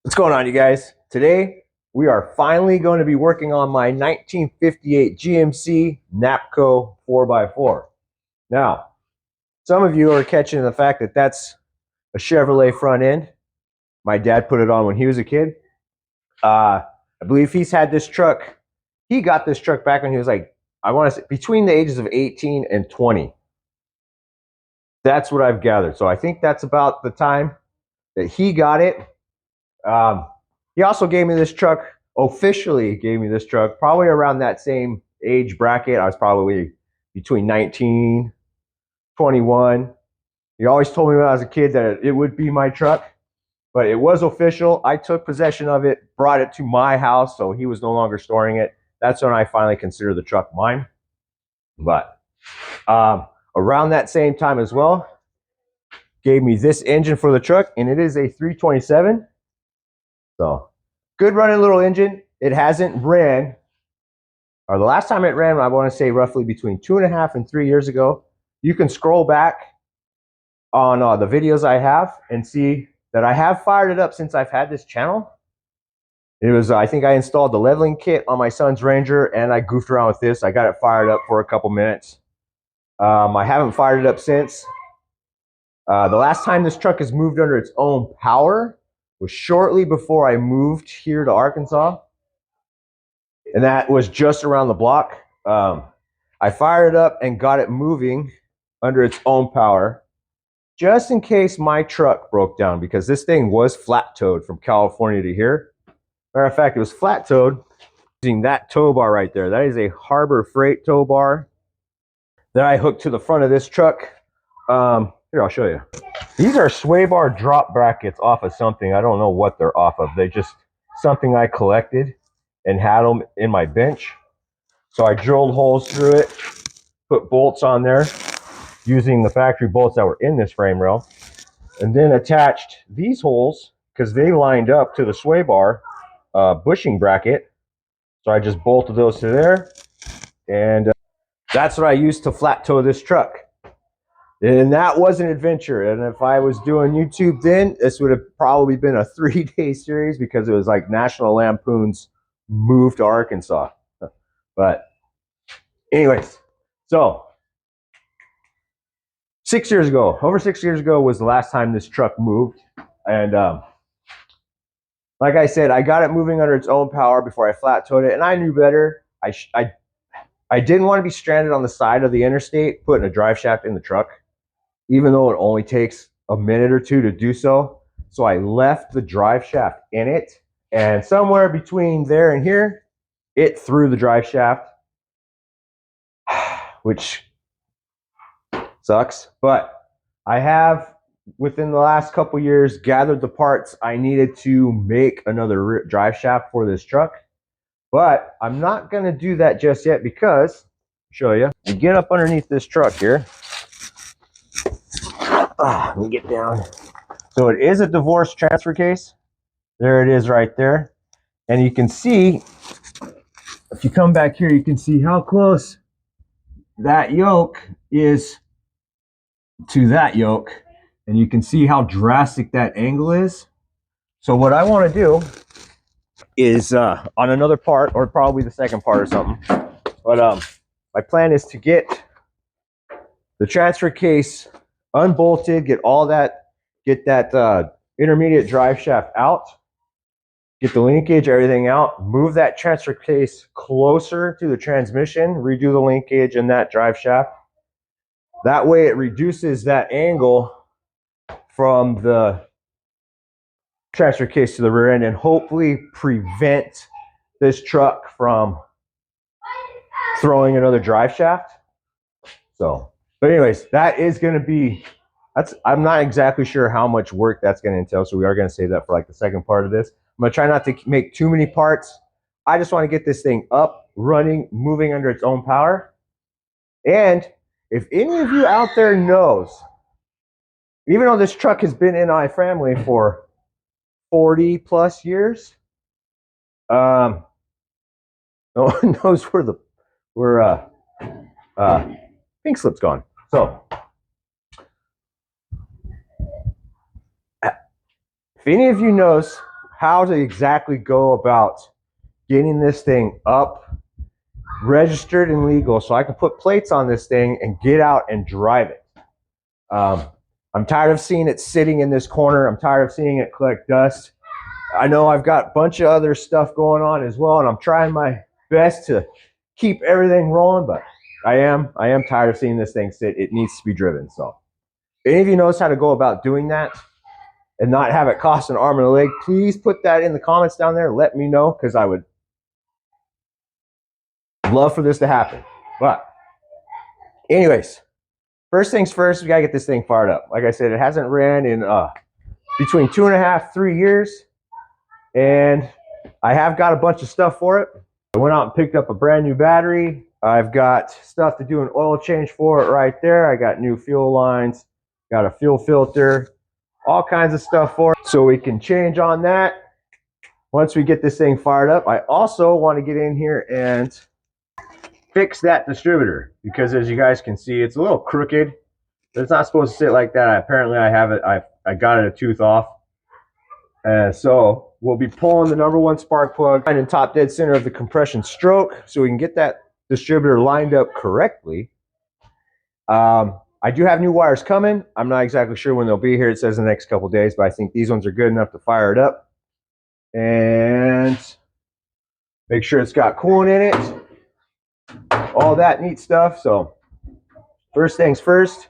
What's going on, you guys? Today, we are finally going to be working on my 1958 GMC Napco 4x4. Now, some of you are catching the fact that that's a Chevrolet front end. My dad put it on when he was a kid. I believe he's had this truck. He got this truck back when he was like, I want to say, between the ages of 18 and 20. That's what I've gathered. So I think that's about the time that he got it. He also gave me this truck, officially gave me this truck, probably around that same age bracket. I was probably between 19, 21. He always told me when I was a kid that it would be my truck, but it was official. I took possession of it, brought it to my house, so he was no longer storing it. That's when I finally considered the truck mine. But around that same time as well, gave me this engine for the truck, and it is a 327. So good running little engine. It hasn't ran, or the last time it ran, I want to say roughly between 2.5 and 3 years ago. You can scroll back on the videos I have and see that I have fired it up since I've had this channel. It was, I think I installed the leveling kit on my son's Ranger and I goofed around with this. I got it fired up for a couple minutes. I haven't fired it up since. The last time this truck has moved under its own power was shortly before I moved here to Arkansas. And that was just around the block. I fired it up and got it moving under its own power, just in case my truck broke down, because this thing was flat-towed from California to here. Matter of fact, it was flat-towed using that tow bar right there. That is a Harbor Freight tow bar that I hooked to the front of this truck. Here, I'll show you. These are sway bar drop brackets off of something. I don't know what they're off of. They just something I collected and had them in my bench. So I drilled holes through it, put bolts on there using the factory bolts that were in this frame rail, and then attached these holes because they lined up to the sway bar bushing bracket. So I just bolted those to there, and that's what I used to flat tow this truck. And that was an adventure. And if I was doing YouTube then, this would have probably been a 3-day series because it was like National Lampoon's Move to Arkansas. But anyways, so 6 years ago, over 6 years ago was the last time this truck moved. And like I said, I got it moving under its own power before I flat towed it. And I knew better. I didn't want to be stranded on the side of the interstate putting a drive shaft in the truck, even though it only takes a minute or two to do so. So I left the drive shaft in it, and somewhere between there and here, it threw the drive shaft, which sucks. But I have, within the last couple years, gathered the parts I needed to make another drive shaft for this truck. But I'm not going to do that just yet because, I'll show you, you get up underneath this truck here. Let me get down. So it is a divorce transfer case. There it is right there. And you can see, if you come back here, you can see how close that yoke is to that yoke. And you can see how drastic that angle is. So what I want to do is on another part, or probably the second part or something. But my plan is to get the transfer case unbolted, get that intermediate drive shaft out, get the linkage, everything out, move that transfer case closer to the transmission, redo the linkage and that drive shaft. That way it reduces that angle from the transfer case to the rear end and hopefully prevent this truck from throwing another drive shaft. So, but anyways, that is going to be, I'm not exactly sure how much work that's going to entail, so we are going to save that for like the second part of this. I'm going to try not to make too many parts. I just want to get this thing up, running, moving under its own power. And if any of you out there knows, even though this truck has been in my family for 40 plus years, no one knows where pink slip's gone. So if any of you knows how to exactly go about getting this thing up, registered and legal, so I can put plates on this thing and get out and drive it. I'm tired of seeing it sitting in this corner. I'm tired of seeing it collect dust. I know I've got a bunch of other stuff going on as well, and I'm trying my best to keep everything rolling, but I am tired of seeing this thing sit. It needs to be driven. So if any of you knows how to go about doing that and not have it cost an arm and a leg, please put that in the comments down there. Let me know, because I would love for this to happen. But anyways, first things first, we gotta get this thing fired up. Like I said, it hasn't ran in between 2.5 3 years, and I have got a bunch of stuff for it. I went out and picked up a brand new battery. I've got stuff to do an oil change for it right there. I got new fuel lines, got a fuel filter, all kinds of stuff for it, so we can change on that once we get this thing fired up. I also want to get in here and fix that distributor, because as you guys can see, it's a little crooked. It's not supposed to sit like that. Apparently I have it, I got it a tooth off. So we'll be pulling the #1 spark plug in top dead center of the compression stroke, so we can get that distributor lined up correctly. I do have new wires coming. I'm not exactly sure when they'll be here. It says in the next couple days, but I think these ones are good enough to fire it up. And make sure it's got coolant in it. All that neat stuff. So first things first,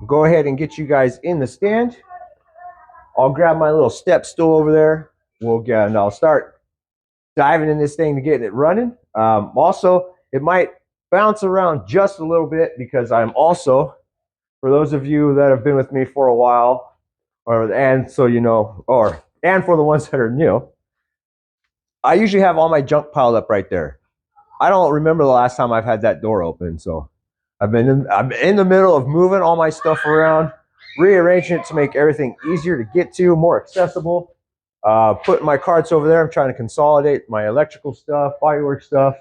go ahead and get you guys in the stand. I'll grab my little step stool over there. And I'll start diving in this thing to get it running. Also, it might bounce around just a little bit, because I'm also, for those of you that have been with me for a while, and for the ones that are new, I usually have all my junk piled up right there. I don't remember the last time I've had that door open, so I'm in the middle of moving all my stuff around, rearranging it to make everything easier to get to, more accessible. Putting my carts over there. I'm trying to consolidate my electrical stuff, bodywork stuff.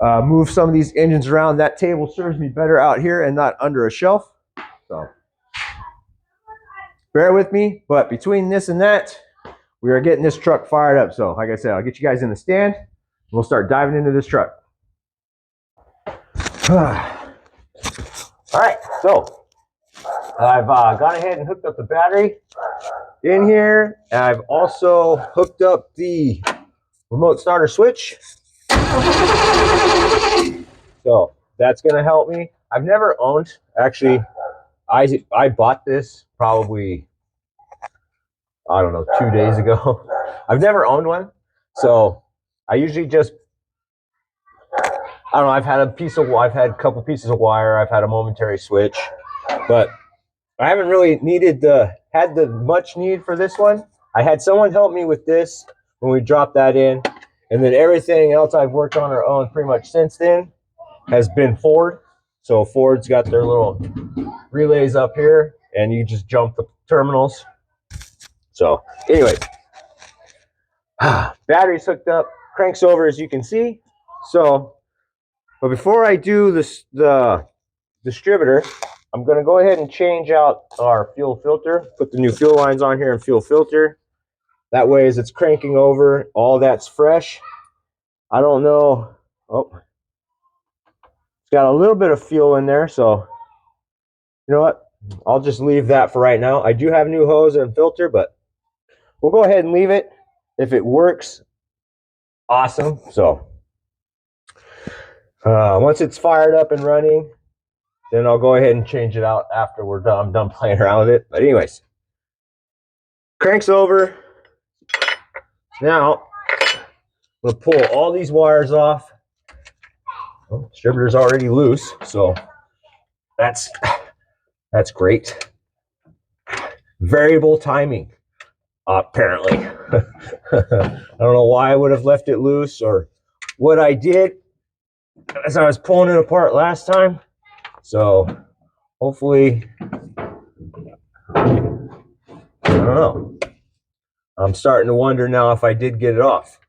Move some of these engines around. That table serves me better out here and not under a shelf. So bear with me, but between this and that, we are getting this truck fired up. So like I said, I'll get you guys in the stand. We'll start diving into this truck. All right, so I've gone ahead and hooked up the battery in here. And I've also hooked up the remote starter switch. So that's going to help me. I've never owned, actually, I bought this probably, I don't know, 2 days ago. I've never owned one. So I usually just, I don't know, I've had a couple pieces of wire. I've had a momentary switch, but I haven't really had the much need for this one. I had someone help me with this when we dropped that in, and then everything else I've worked on or owned pretty much since then has been Ford. So Ford's got their little relays up here, and you just jump the terminals. So anyway, battery's hooked up, cranks over as you can see. So, but before I do the distributor, I'm going to go ahead and change out our fuel filter, put the new fuel lines on here and fuel filter. That way, as it's cranking over, all that's fresh. I don't know. Oh, it's got a little bit of fuel in there, so you know what? I'll just leave that for right now. I do have new hose and filter, but we'll go ahead and leave it. If it works, awesome. So once it's fired up and running, then I'll go ahead and change it out after I'm done playing around with it. But anyways, cranks over. Now we'll pull all these wires off. Oh, distributor's already loose, so that's great. Variable timing, apparently. I don't know why I would have left it loose or what I did as I was pulling it apart last time. So hopefully, I don't know. I'm starting to wonder now if I did get it off.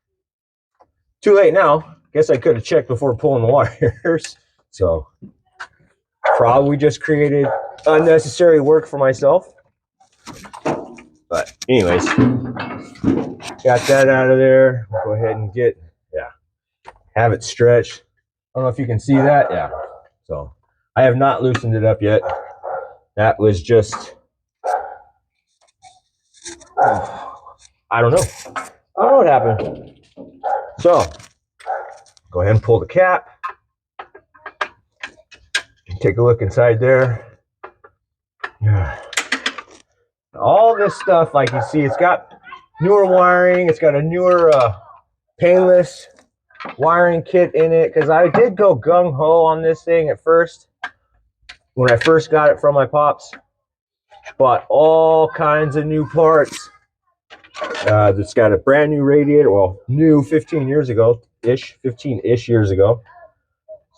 Too late now. Guess I could have checked before pulling the wires. So probably just created unnecessary work for myself. But anyways, Got that out of there. Go ahead and have it stretched. I don't know if you can see that. Yeah. So I have not loosened it up yet. That was just, I don't know. I don't know what happened. So go ahead and pull the cap. Take a look inside there. All this stuff, like you see, it's got newer wiring. It's got a newer painless wiring kit in it, because I did go gung-ho on this thing at first when I first got it from my pops. Bought all kinds of new parts. It's got a brand new radiator, well, new 15 years ago ish, 15-ish years ago.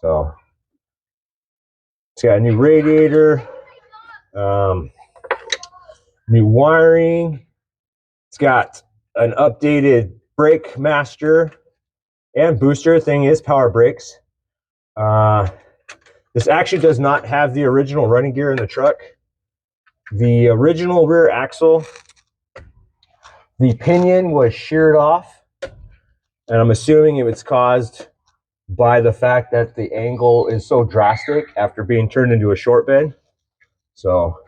So it's got a new radiator, new wiring. It's got an updated brake master and booster. Thing is power brakes. This actually does not have the original running gear in the truck. The original rear axle, the pinion was sheared off, and I'm assuming it was caused by the fact that the angle is so drastic after being turned into a short bed. So,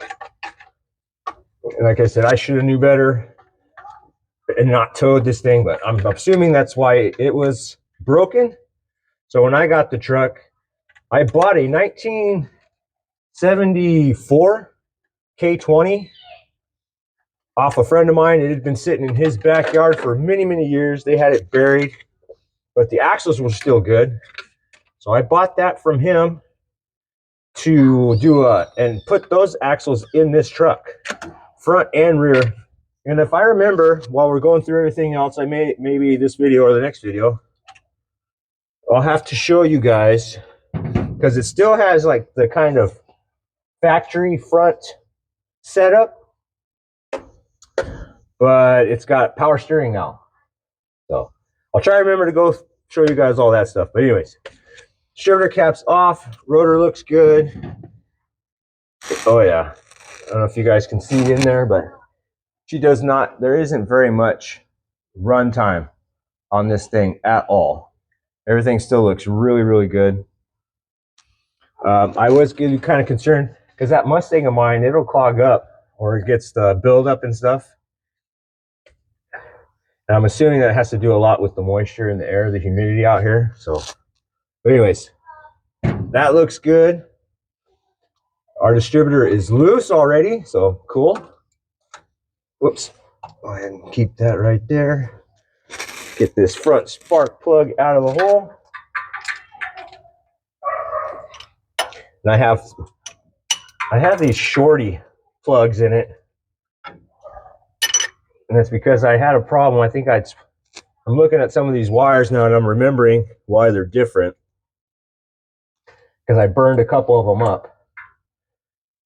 like I said, I should have knew better and not towed this thing, but I'm assuming that's why it was broken. So when I got the truck, I bought a 1974 K20 off a friend of mine. It had been sitting in his backyard for many, many years. They had it buried, but the axles were still good. So I bought that from him to do and put those axles in this truck, front and rear. And if I remember, while we're going through everything else, I may, maybe this video or the next video, I'll have to show you guys, because it still has like the kind of factory front setup, but it's got power steering now. So I'll try to remember to go show you guys all that stuff. But anyways, distributor cap's off, rotor looks good. Oh yeah, I don't know if you guys can see in there, but she does not, there isn't very much run time on this thing at all. Everything still looks really, really good. I was getting kind of concerned because that Mustang of mine, it'll clog up or it gets the buildup and stuff. And I'm assuming that has to do a lot with the moisture in the air, the humidity out here. So, but anyways, that looks good. Our distributor is loose already, so cool. Whoops. Go ahead and keep that right there. Get this front spark plug out of the hole. And I have these shorty plugs in it. And that's because I had a problem. I think I'm looking at some of these wires now and I'm remembering why they're different. Because I burned a couple of them up.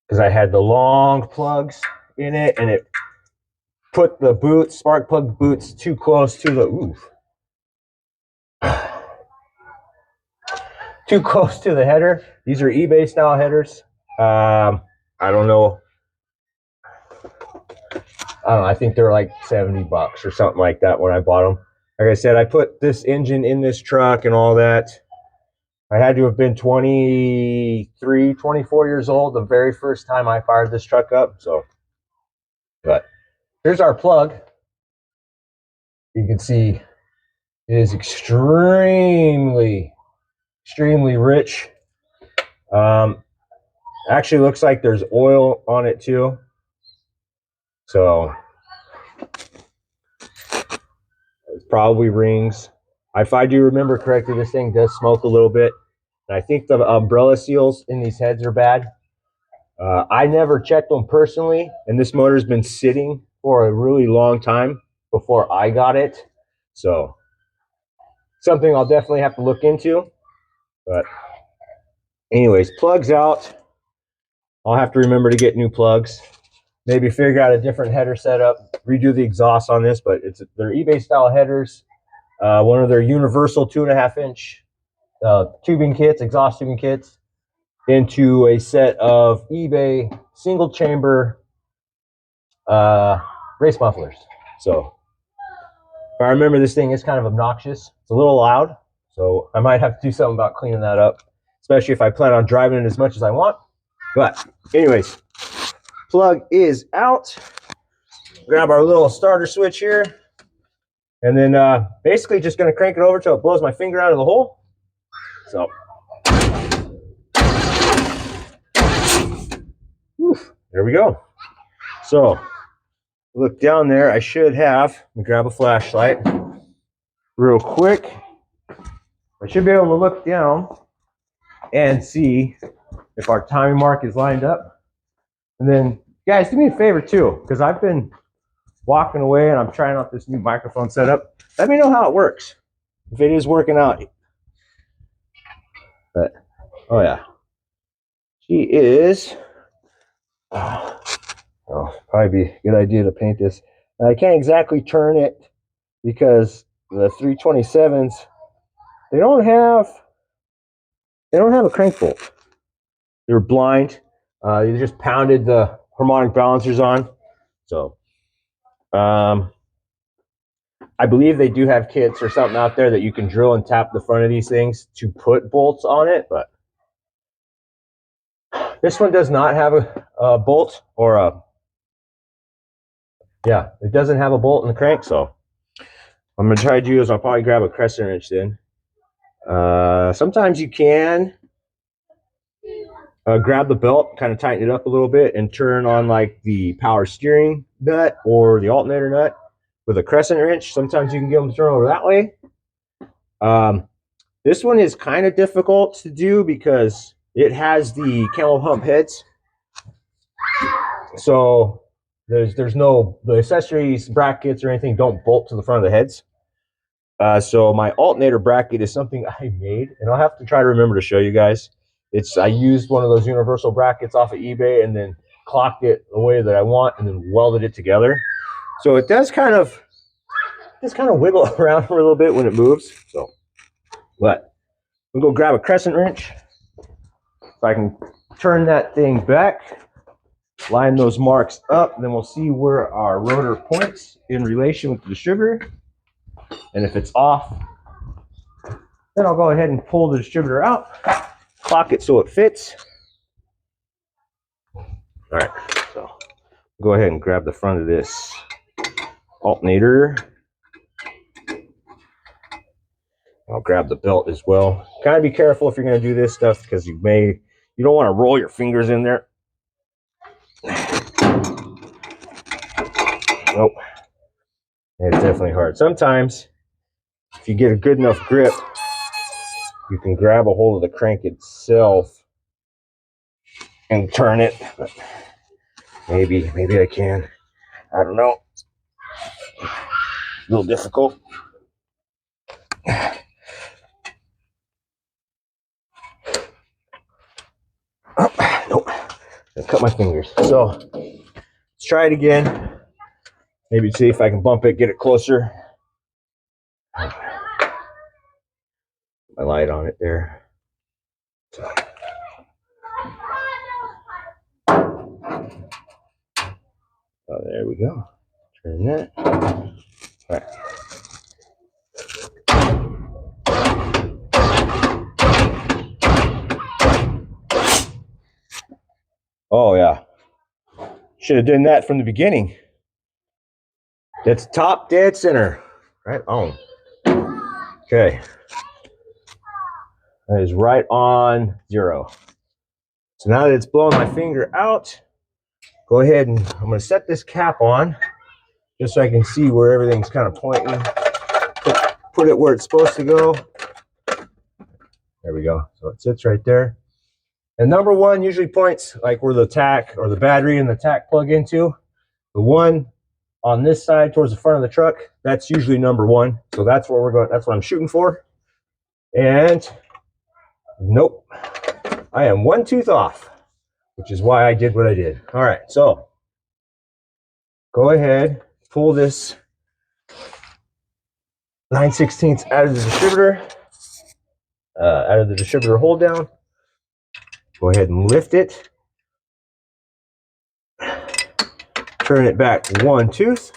Because I had the long plugs in it and it put the boots, spark plug boots, too close to the, too close to the header. These are eBay style headers. I don't know. I think they're like 70 bucks or something like that when I bought them. Like I said, I put this engine in this truck and all that. I had to have been 23, 24 years old the very first time I fired this truck up. So, but here's our plug. You can see it is extremely rich. Actually looks like there's oil on it too. So it's probably rings. If I do remember correctly, this thing does smoke a little bit. And I think the umbrella seals in these heads are bad. I never checked them personally, and this motor's been sitting for a really long time before I got it. So something I'll definitely have to look into. But anyways, plugs out. I'll have to remember to get new plugs. Maybe figure out a different header setup, redo the exhaust on this, but they're eBay style headers. One of their universal 2.5 inch tubing kits, exhaust tubing kits, into a set of eBay single chamber race mufflers. So I remember this thing is kind of obnoxious. It's a little loud, so I might have to do something about cleaning that up, especially if I plan on driving it as much as I want. But anyways, plug is out. Grab our little starter switch here, and then basically just going to crank it over till it blows my finger out of the hole. So, there we go. So, look down there. I should have, let me grab a flashlight real quick. I should be able to look down and see if our timing mark is lined up. And then, guys, do me a favor too, because I've been walking away and I'm trying out this new microphone setup. Let me know how it works, if it is working out. But, oh yeah, she is. Oh, probably be a good idea to paint this. I can't exactly turn it because the 327s, they don't have a crank bolt. They're blind. They just pounded the harmonic balancers on. So, I believe they do have kits or something out there that you can drill and tap the front of these things to put bolts on it, but this one does not have a bolt or a, yeah, it doesn't have a bolt in the crank. So I'm going to try to do is I'll probably grab a crescent wrench then. Sometimes you can grab the belt, kind of tighten it up a little bit and turn on like the power steering nut or the alternator nut with a crescent wrench. Sometimes you can get them to turn over that way. This one is kind of difficult to do because it has the camel hump heads. So there's no, the accessories, brackets or anything don't bolt to the front of the heads. So my alternator bracket is something I made, and I'll have to try to remember to show you guys. I used one of those universal brackets off of eBay and then clocked it the way that I want and then welded it together. So it does kind of wiggle around for a little bit when it moves. So, but I'm gonna go grab a crescent wrench so I can turn that thing back, line those marks up, and then we'll see where our rotor points in relation with the distributor. And if it's off, then I'll go ahead and pull the distributor out, clock it so it fits. All right, so go ahead and grab the front of this alternator. I'll grab the belt as well. Kind of be careful if you're going to do this stuff because you don't want to roll your fingers in there. Nope. It's definitely hard. Sometimes, if you get a good enough grip, you can grab a hold of the crank itself and turn it. But maybe I can. I don't know. A little difficult. Oh, nope. I cut my fingers. So let's try it again. Maybe see if I can bump it, get it closer. My light on it there. So. Oh, there we go. Turn that. All right. Oh yeah. Should have done that from the beginning. That's top dead center. Right on. Okay. That is right on 0. So now that it's blowing my finger out, go ahead and I'm going to set this cap on just so I can see where everything's kind of pointing. Put it where it's supposed to go. There we go. So it sits right there. And number 1 usually points like where the tack or the battery and the tack plug into. The one on this side towards the front of the truck, that's usually number 1. So that's where we're going. That's what I'm shooting for. And nope, I am 1 tooth off, which is why I did what I did. All right, so go ahead, pull this 9/16 out of the distributor, hold down. Go ahead and lift it. Turn it back 1 tooth.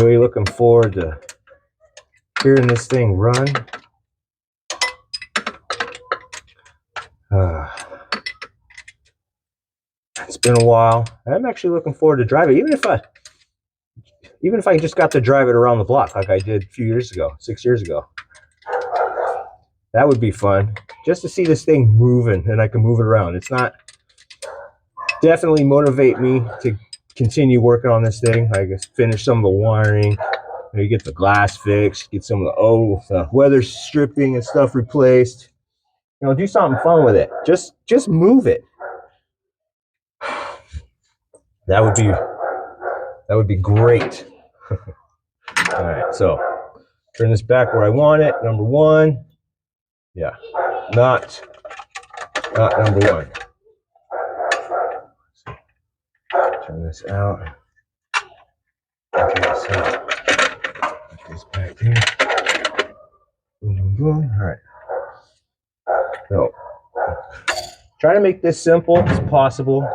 Really looking forward to hearing this thing run. It's been a while. I'm actually looking forward to drive it, even if I just got to drive it around the block like I did a few years ago, 6 years ago. That would be fun, just to see this thing moving and I can move it around. It's not definitely motivate me to continue working on this thing. I guess finish some of the wiring, maybe get the glass fixed, get some of the weather stripping and stuff replaced. You know, do something fun with it. Just move it. That would be great. All right, so turn this back where I want it. Number one. Yeah, not number one. Turn this out. Okay, so put this back here. Boom, boom, boom. All right. So try to make this simple as possible.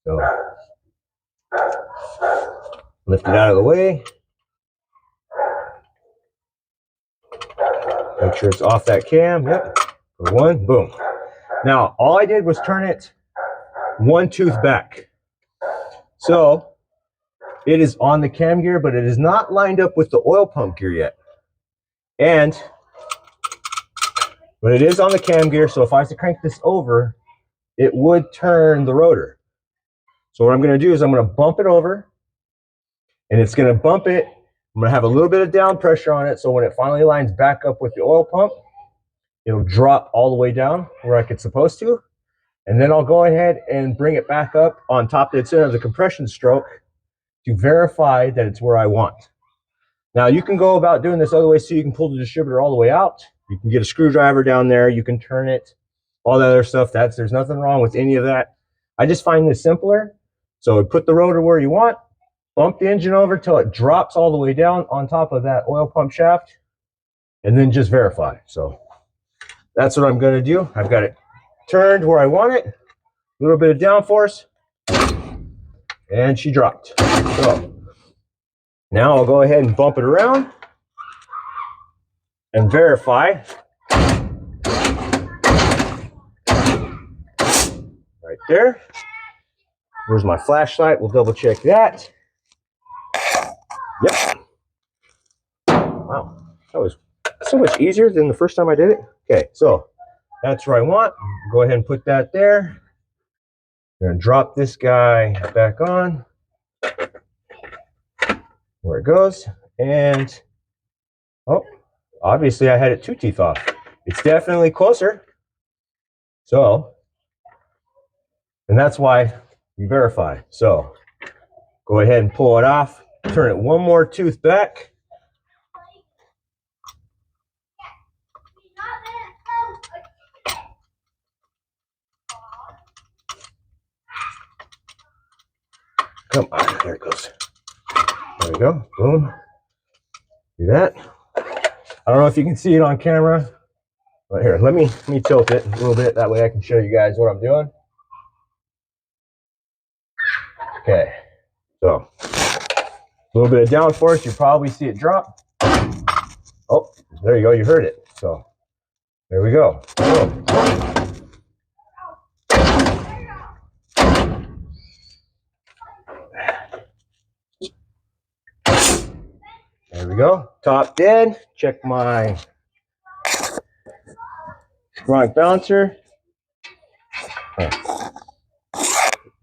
So lift it out of the way. Make sure it's off that cam. Yep. One, boom. Now, all I did was turn it one tooth back. So it is on the cam gear, but it is not lined up with the oil pump gear yet. But it is on the cam gear, so if I was to crank this over, it would turn the rotor. So what I'm going to do is I'm going to bump it over, and it's going to bump it. I'm going to have a little bit of down pressure on it, so when it finally lines back up with the oil pump, it'll drop all the way down where it's supposed to. And then I'll go ahead and bring it back up on top of the center of the compression stroke to verify that it's where I want. Now you can go about doing this other way, so you can pull the distributor all the way out. You can get a screwdriver down there, you can turn it, all that other stuff. There's nothing wrong with any of that. I just find this simpler. So put the rotor where you want, bump the engine over till it drops all the way down on top of that oil pump shaft, and then just verify. So that's what I'm going to do. I've got it turned where I want it, a little bit of downforce, and she dropped. So now I'll go ahead and bump it around and verify. Right there. Where's my flashlight? We'll double check that. Yep. Wow, that was so much easier than the first time I did it. Okay, so that's where I want. Go ahead and put that there. I'm gonna drop this guy back on where it goes. And oh, obviously I had it 2 teeth off. It's definitely closer. So, and that's why you verify. So go ahead and pull it off. Turn it one more tooth back. Come on, there it goes. There we go, boom. Do that. I don't know if you can see it on camera, but here, let me tilt it a little bit. That way I can show you guys what I'm doing. Okay, so a little bit of downforce, you probably see it drop. Oh, there you go, you heard it. So there we go. Boom. There we go, top dead. Check my chronic balancer. Okay.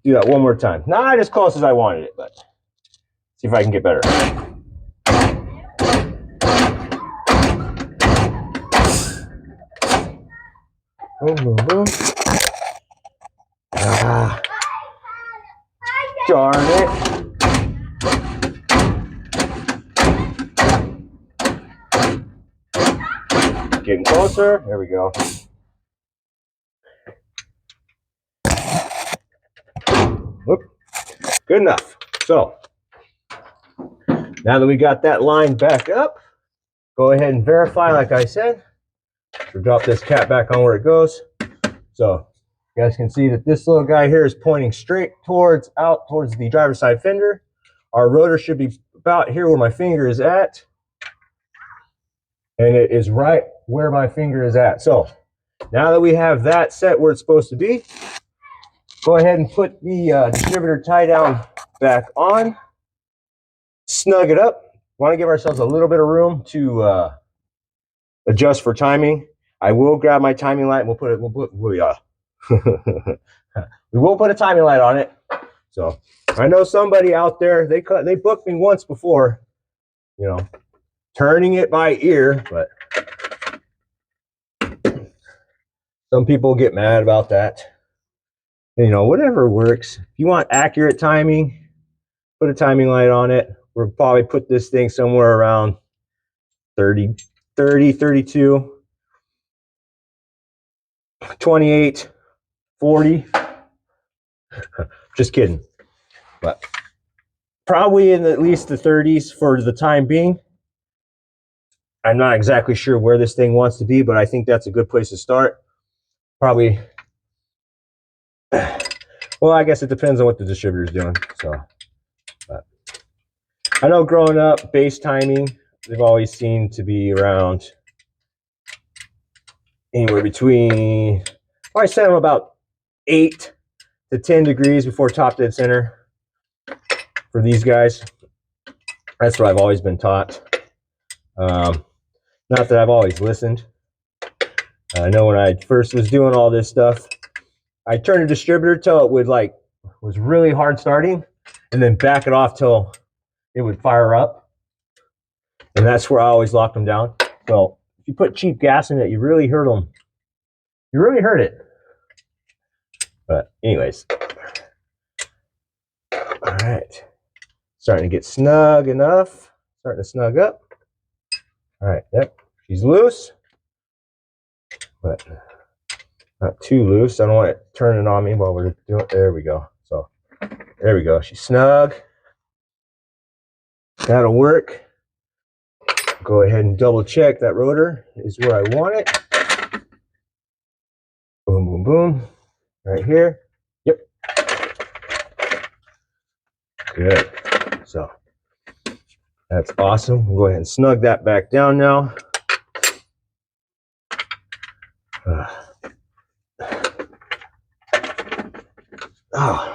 Do that one more time. Not as close as I wanted it, but see if I can get better. Boom, boom, boom. Ah, darn it. Getting closer. There we go. Whoop. Good enough. So now that we got that line back up, go ahead and verify like I said. We'll drop this cap back on where it goes. So you guys can see that this little guy here is pointing straight towards the driver's side fender. Our rotor should be about here where my finger is at. And it is right where my finger is at. So now that we have that set where it's supposed to be, go ahead and put the distributor tie down back on. Snug it up. Want to give ourselves a little bit of room to adjust for timing. I will grab my timing light and we will put a timing light on it. So I know somebody out there, they booked me once before, you know, turning it by ear, but some people get mad about that. You know, whatever works. If you want accurate timing, put a timing light on it. We'll probably put this thing somewhere around 30, 32, 28, 40. Just kidding. But probably in at least the 30s for the time being. I'm not exactly sure where this thing wants to be, but I think that's a good place to start. Probably, well, I guess it depends on what the distributor's doing. So, but I know growing up, base timing, they've always seemed to be around anywhere between, I set them about 8 to 10 degrees before top dead center for these guys. That's what I've always been taught. Not that I've always listened. I know when I first was doing all this stuff, I turned a distributor till it would was really hard starting, and then back it off till it would fire up. And that's where I always locked them down. So if you put cheap gas in it, you really hurt them. You really hurt it. But anyways, all right, starting to get snug enough. Starting to snug up. All right, yep, she's loose, but not too loose. I don't want it turning on me while we're doing it. There we go. So there we go. She's snug. That'll work. Go ahead and double check that rotor is where I want it. Boom, boom, boom. Right here. Yep. Good. So that's awesome. We'll go ahead and snug that back down now. Oh.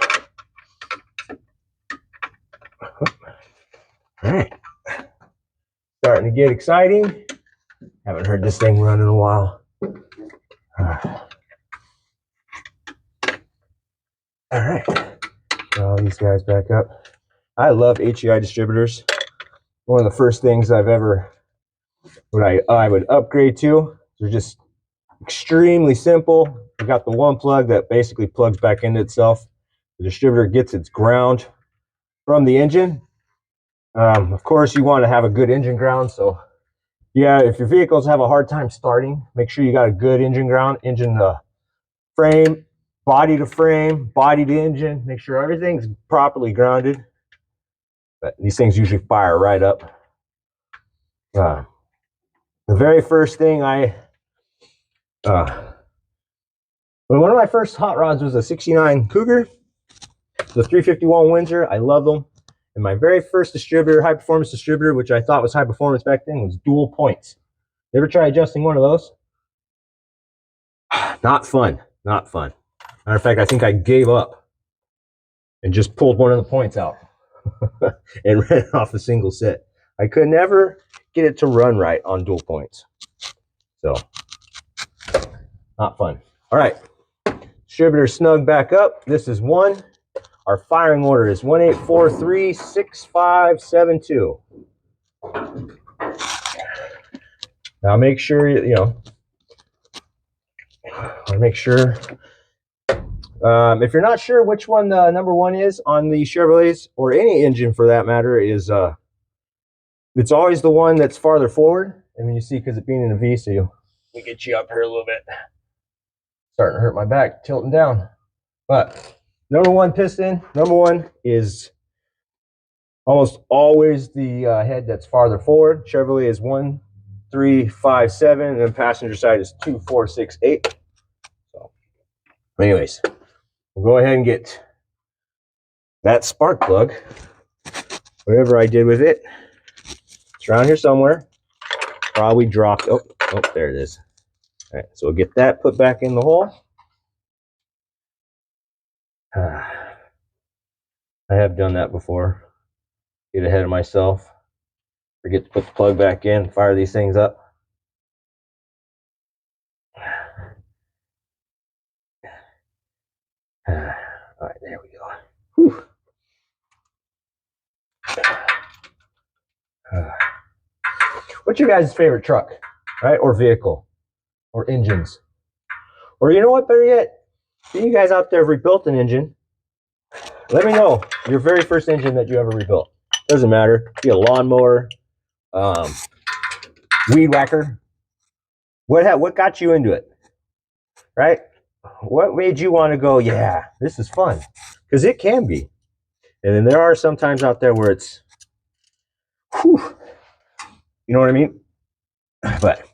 All right. Starting to get exciting. Haven't heard this thing run in a while. All right. Get all these guys back up. I love HEI distributors. One of the first things I would upgrade to. They're just extremely simple. You got the one plug that basically plugs back into itself. The distributor gets its ground from the engine. Of course, you want to have a good engine ground. So, yeah, if your vehicles have a hard time starting, make sure you got a good engine ground, engine frame, body to frame, body to engine. Make sure everything's properly grounded. But these things usually fire right up. The very first thing one of my first hot rods was a 69 Cougar, the 351 Windsor. I love them. And my very first distributor, high performance distributor, which I thought was high performance back then, was dual points. You ever try adjusting one of those? Not fun. Not fun. Matter of fact, I think I gave up and just pulled one of the points out and ran off a single set. I could never get it to run right on dual points. So, not fun. All right. Distributor snug back up. This is 1. Our firing order is 18436572. Now make sure make sure. If you're not sure which one number 1 is on the Chevrolets, or any engine for that matter, is it's always the one that's farther forward. And then you see, because it being in a V, so let me get you up here a little bit. Starting to hurt my back, tilting down. But number 1 piston, number 1 is almost always the head that's farther forward. Chevrolet is 1, 3, 5, 7, and then passenger side is 2, 4, 6, 8. So, anyways, we'll go ahead and get that spark plug whatever I did with it, it's around here somewhere. Probably dropped. Oh, there it is. All right, so we'll get that put back in the hole. I have done that before. Get ahead of myself. Forget to put the plug back in, fire these things up. All right, there we go. Whew. What's your guys' favorite truck, right? Or vehicle, or engines? Or you know what, better yet, if you guys out there have rebuilt an engine, let me know your very first engine that you ever rebuilt. Doesn't matter. Be a lawnmower, weed whacker. What got you into it, right? What made you want to go, yeah, this is fun? Because it can be. And then there are some times out there where it's, whew, you know what I mean? But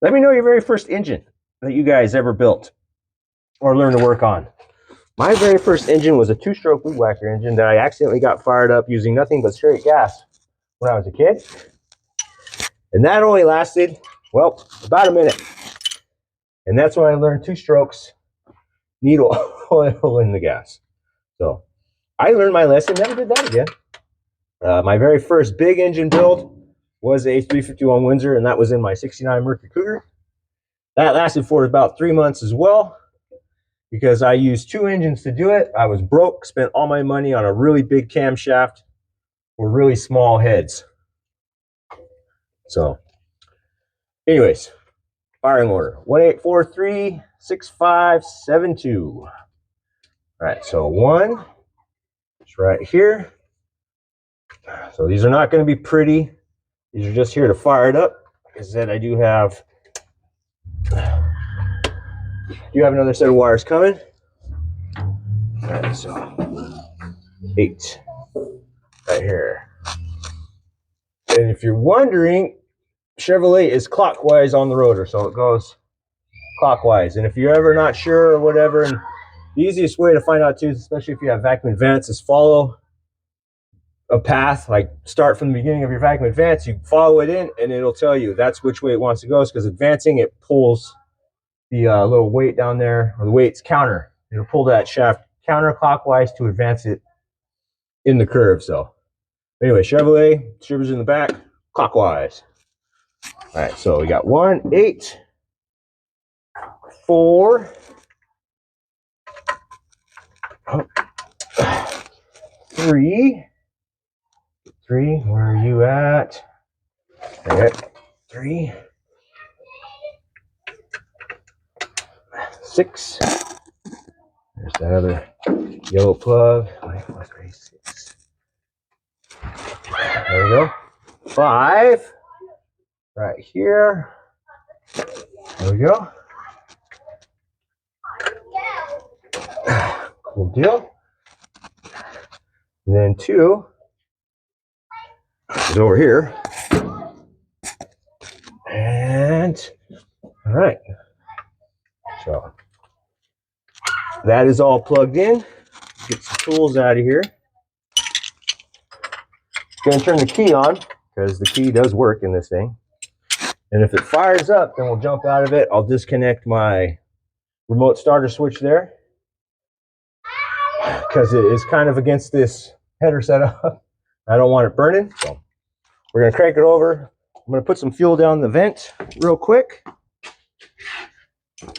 let me know your very first engine that you guys ever built or learned to work on. My very first engine was a 2-stroke weed whacker engine that I accidentally got fired up using nothing but straight gas when I was a kid. And that only lasted, well, about a minute. And that's when I learned 2 strokes, needle oil in the gas. So I learned my lesson, never did that again. My very first big engine build was a 351 Windsor, and that was in my 69 Mercury Cougar. That lasted for about 3 months as well, because I used 2 engines to do it. I was broke, spent all my money on a really big camshaft for really small heads. So, anyways, firing order 18436572. All right, so 1 is right here. So these are not going to be pretty. These are just here to fire it up. Like I said, I do have another set of wires coming. All right, so 8 right here. And if you're wondering, Chevrolet is clockwise on the rotor, so it goes clockwise. And if you're ever not sure or whatever, and the easiest way to find out too, especially if you have vacuum advance, is follow a path. Like start from the beginning of your vacuum advance, you follow it in, and it'll tell you that's which way it wants to go. Because advancing, it pulls the little weight down there, or the weight's counter. It'll pull that shaft counterclockwise to advance it in the curve. So anyway, Chevrolet, distributors in the back, clockwise. All right, so we got 1, 8, 4, 3. 3, where are you at? Okay, 3, 6. There's that other yellow plug. 6. There we go. 5. Right here. There we go. Cool deal. And then 2 is over here. And all right. So that is all plugged in. Get some tools out of here. Going to turn the key on because the key does work in this thing. And if it fires up, then we'll jump out of it. I'll disconnect my remote starter switch there because it is kind of against this header setup. I don't want it burning. So we're going to crank it over. I'm going to put some fuel down the vent real quick.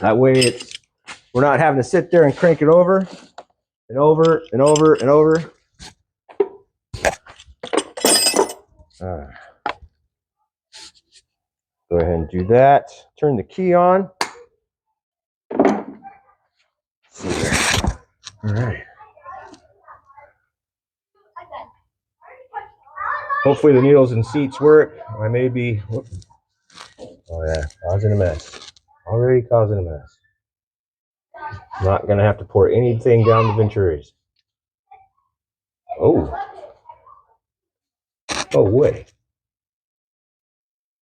That way we're not having to sit there and crank it over and over and over and over. Go ahead and do that. Turn the key on. See here. All right. Hopefully the needles and seats work. I may be, oh yeah, causing a mess. Already causing a mess. Not gonna have to pour anything down the Venturis. Oh. Oh wait.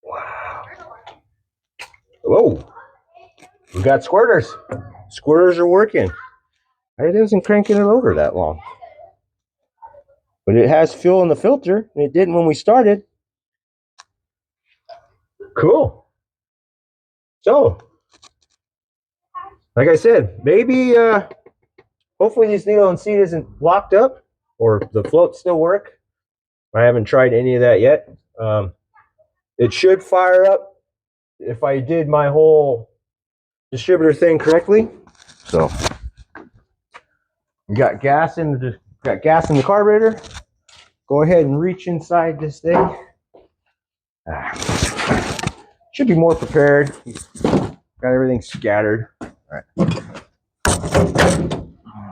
Wow. Whoa. We got squirters. Squirters are working. It isn't cranking it over that long. but it has fuel in the filter, and it didn't when we started. Cool. So, like I said, maybe, hopefully this needle and seat isn't locked up, or the floats still work. I haven't tried any of that yet. It should fire up if I did my whole distributor thing correctly. So, we got gas in the carburetor. Go ahead and reach inside this thing. Should be more prepared. Got everything scattered. All right.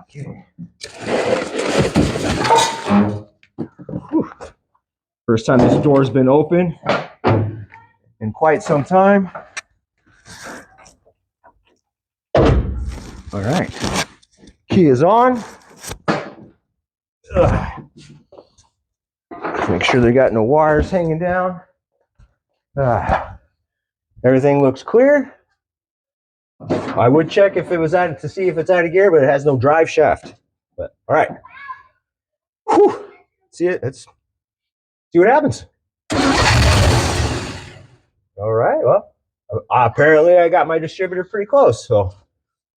Okay. Whew. First time this door's been open in quite some time. All right. Key is on. Ugh. Make sure they got no wires hanging down. Everything looks clear. I would check if it was out to see if it's out of gear, but it has no drive shaft. But all right. Whew. See it? Let's see what happens. All right. Well, apparently I got my distributor pretty close. So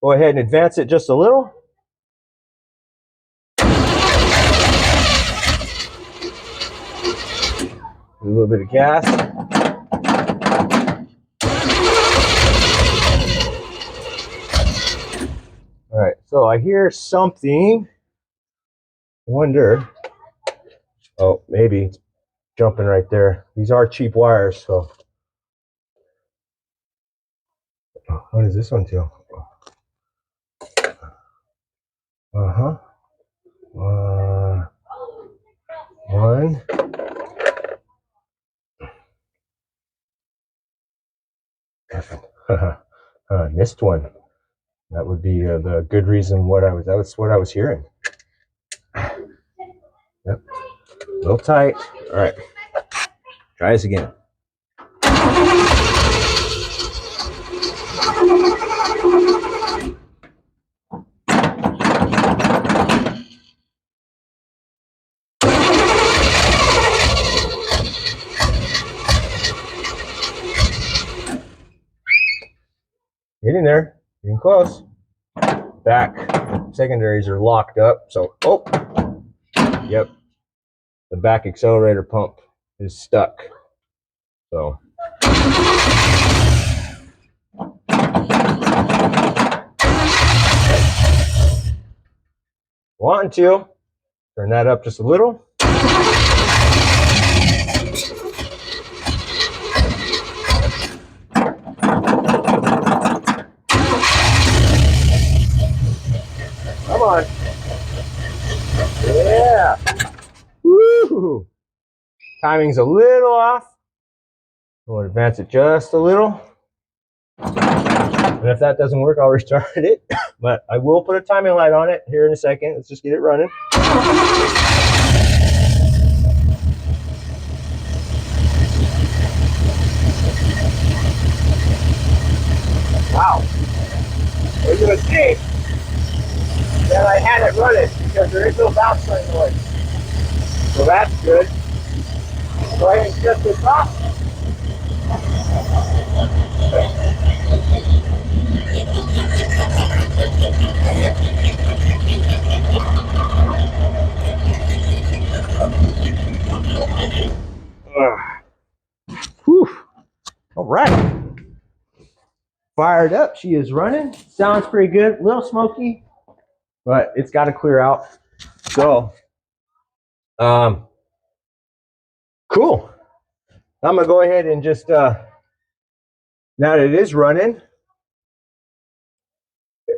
go ahead and advance it just a little. A little bit of gas. All right, so I hear something. I wonder. Oh, maybe it's jumping right there. These are cheap wires, so. What does this one do? Uh-huh. One. Missed one. That would be the good reason that's what I was hearing. Yep. A little tight. All right. Try this again. Getting there. Getting close. Back. The secondaries are locked up. So, oh. Yep. The back accelerator pump is stuck. So. Wanting to turn that up just a little. Come on. Yeah. Woo! Timing's a little off. We'll advance it just a little. And if that doesn't work, I'll restart it. But I will put a timing light on it here in a second. Let's just get it running. Wow. We're going to see that I had it running because there is no bounce noise. So that's good. Go ahead and shut this off. Whew. All right. Fired up. She is running. Sounds pretty good. A little smoky, but it's got to clear out. So, cool. I'm going to go ahead and just, now that it is running,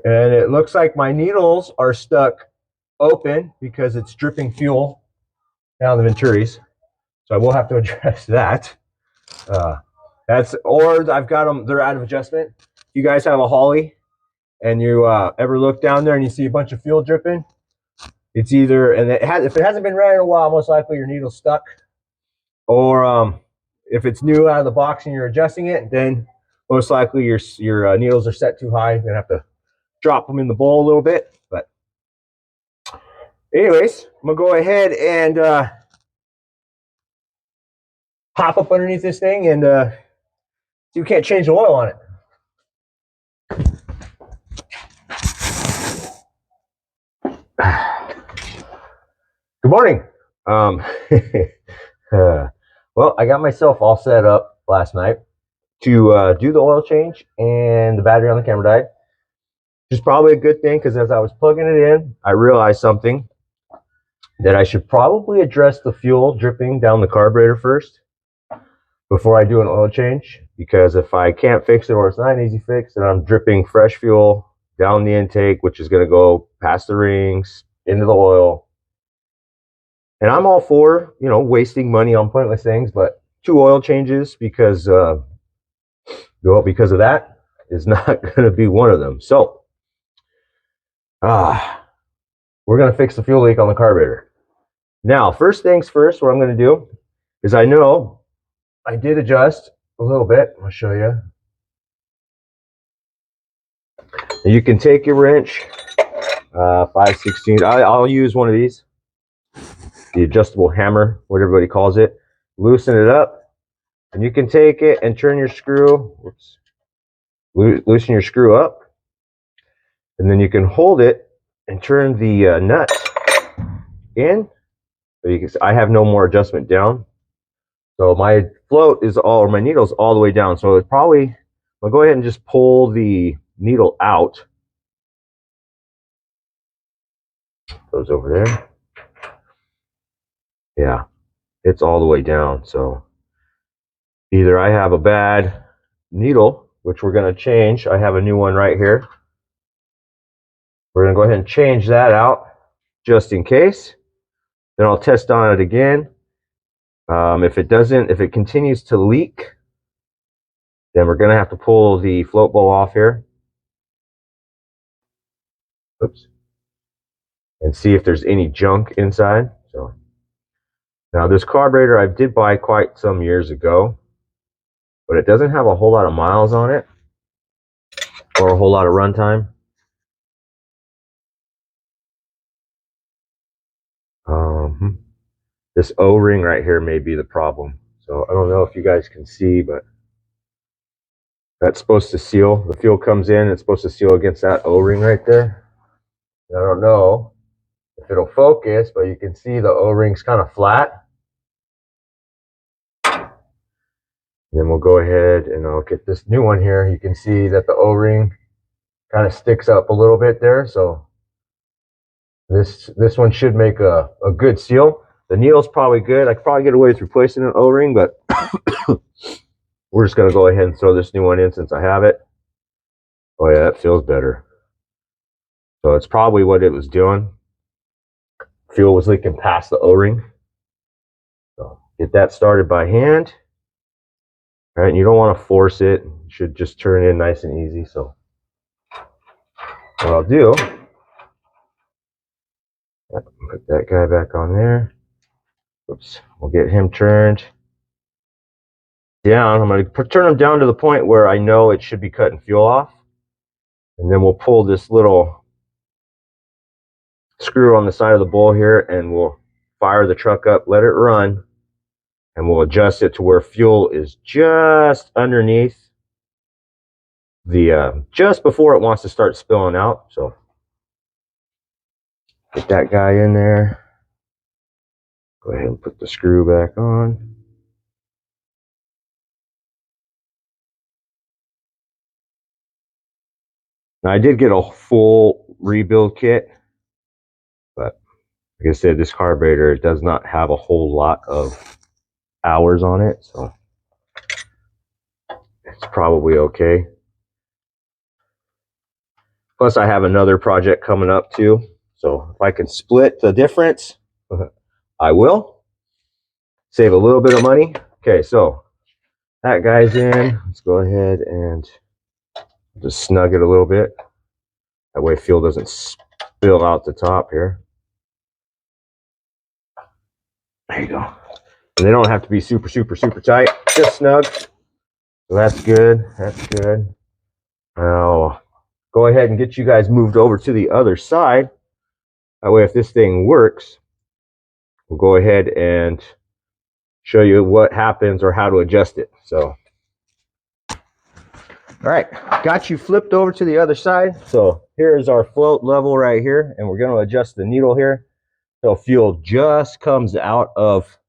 and it looks like my needles are stuck open because it's dripping fuel down the venturis. So I will have to address that. Or I've got them, they're out of adjustment. If you guys have a holley and you ever look down there and you see a bunch of fuel dripping, it's either, and if it hasn't been running in a while, most likely your needle's stuck. Or if it's new out of the box and you're adjusting it, then most likely your needles are set too high. You're gonna have to drop them in the bowl a little bit. But Anyways, I'm gonna go ahead and hop up underneath this thing and see if we can't change the oil on it. Good morning. Well, I got myself all set up last night to do the oil change, and the battery on the camera died. Which is probably a good thing, because as I was plugging it in, I realized something, that I should probably address the fuel dripping down the carburetor first before I do an oil change, because if I can't fix it, or it's not an easy fix, then I'm dripping fresh fuel down the intake, which is going to go past the rings into the oil. And I'm all for, you know, wasting money on pointless things, but 2 oil changes because of that is not going to be one of them. So, we're going to fix the fuel leak on the carburetor. Now, first things first, what I'm going to do is, I know I did adjust a little bit. I'll show you. You can take your wrench, 5/16. I'll use one of these, the adjustable hammer, what everybody calls it. Loosen it up, and you can take it and turn your screw. Loosen your screw up, and then you can hold it and turn the nut in. So you can see I have no more adjustment down. So my float is all, or my needle's all the way down. So it's probably, I'll go ahead and just pull the needle out. Goes over there. Yeah, it's all the way down. So either I have a bad needle, which we're going to change. I have a new one right here. We're going to go ahead and change that out just in case. Then I'll test on it again. If it continues to leak, then we're going to have to pull the float bowl off here. Oops. And see if there's any junk inside. So now this carburetor I did buy quite some years ago, but it doesn't have a whole lot of miles on it, or a whole lot of runtime. This O-ring right here may be the problem. So I don't know if you guys can see, but that's supposed to seal. The fuel comes in, it's supposed to seal against that O-ring right there. I don't know if it'll focus, but you can see the O-ring's kind of flat. And then we'll go ahead and I'll get this new one here. You can see that the O-ring kind of sticks up a little bit there. So this one should make a good seal. The needle's probably good. I could probably get away with replacing an O-ring, but we're just going to go ahead and throw this new one in since I have it. Oh yeah, that feels better. So it's probably what it was doing. Fuel was leaking past the O-ring. So get that started by hand. All right, and you don't want to force it. You should just turn it in nice and easy. So what I'll do, put that guy back on there. Oops, we'll get him turned down. I'm going to turn him down to the point where I know it should be cutting fuel off. And then we'll pull this little screw on the side of the bowl here, and we'll fire the truck up, let it run, and we'll adjust it to where fuel is just underneath the, just before it wants to start spilling out. So get that guy in there. Go ahead and put the screw back on. Now I did get a full rebuild kit, but like I said, this carburetor does not have a whole lot of hours on it, so it's probably okay. Plus I have another project coming up too, so if I can split the difference, I will. Save a little bit of money. Okay, so that guy's in. Let's go ahead and just snug it a little bit. That way fuel doesn't spill out the top here. There you go. And they don't have to be super tight, just snug. So that's good, that's good. Now, go ahead and get you guys moved over to the other side. That way, if this thing works, we'll go ahead and show you what happens or how to adjust it. So, all right, got you flipped over to the other side. So here is our float level right here, and we're going to adjust the needle here. So fuel just comes out of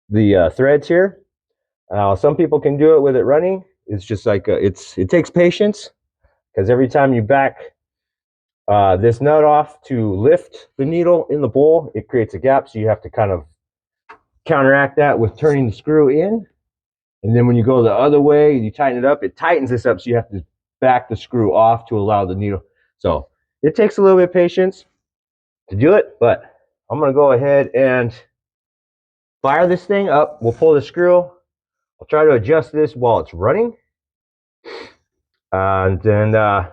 the threads here. Some people can do it with it running. It's just like it takes patience, because every time you back this nut off to lift the needle in the bowl, it creates a gap. So you have to kind of counteract that with turning the screw in. And then when you go the other way, you tighten it up, it tightens this up. So you have to back the screw off to allow the needle. So it takes a little bit of patience to do it, but I'm going to go ahead and fire this thing up. We'll pull the screw. I'll try to adjust this while it's running. And then that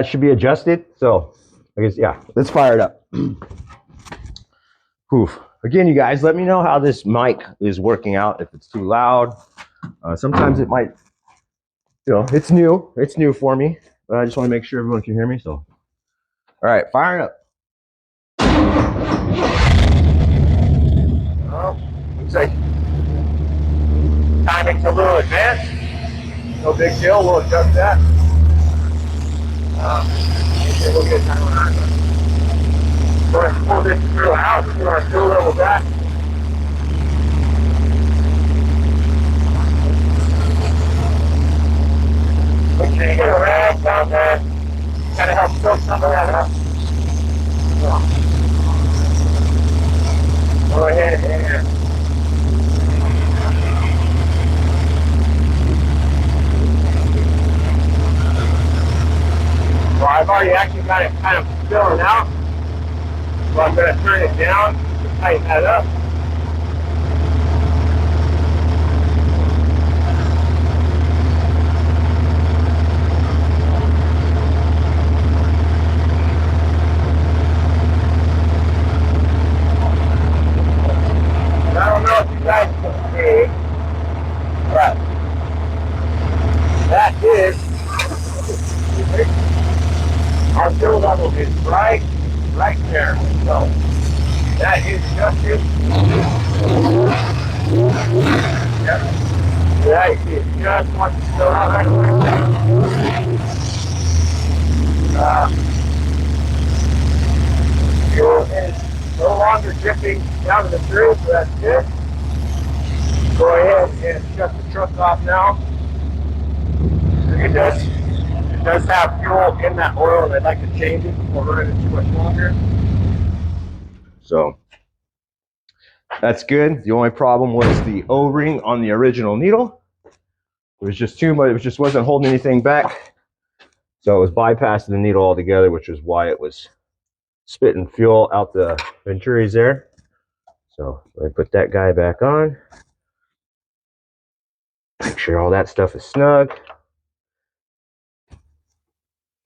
should be adjusted. So I guess, yeah, let's fire it up. Oof. Again, you guys, let me know how this mic is working out. If it's too loud, sometimes it might, it's new for me, but I just want to make sure everyone can hear me. So, all right, fire it up. Oh, looks like timing's a little advanced. No big deal. We'll adjust that. We'll get time on that. Go ahead and pull this screw out. Put our fuel level back. Make sure you get a rag down there. Kind of help soak some of that up. Go ahead and well, I've already actually got it kind of filling out. So I'm going to turn it down to tighten that up. And I don't know if you guys can see, but that is our fuel level is right there. So that is adjusted. Yep. That is just what you fill out right there. Fuel is no longer dripping down to the screw, so that's good. Go ahead and shut the truck off now. It does have fuel in that oil, and I'd like to change it before running it too much longer. So that's good. The only problem was the O-ring on the original needle. It was just too much. It just wasn't holding anything back. So it was bypassing the needle altogether, which is why it was spitting fuel out the venturis there. So I put that guy back on. Make sure all that stuff is snug.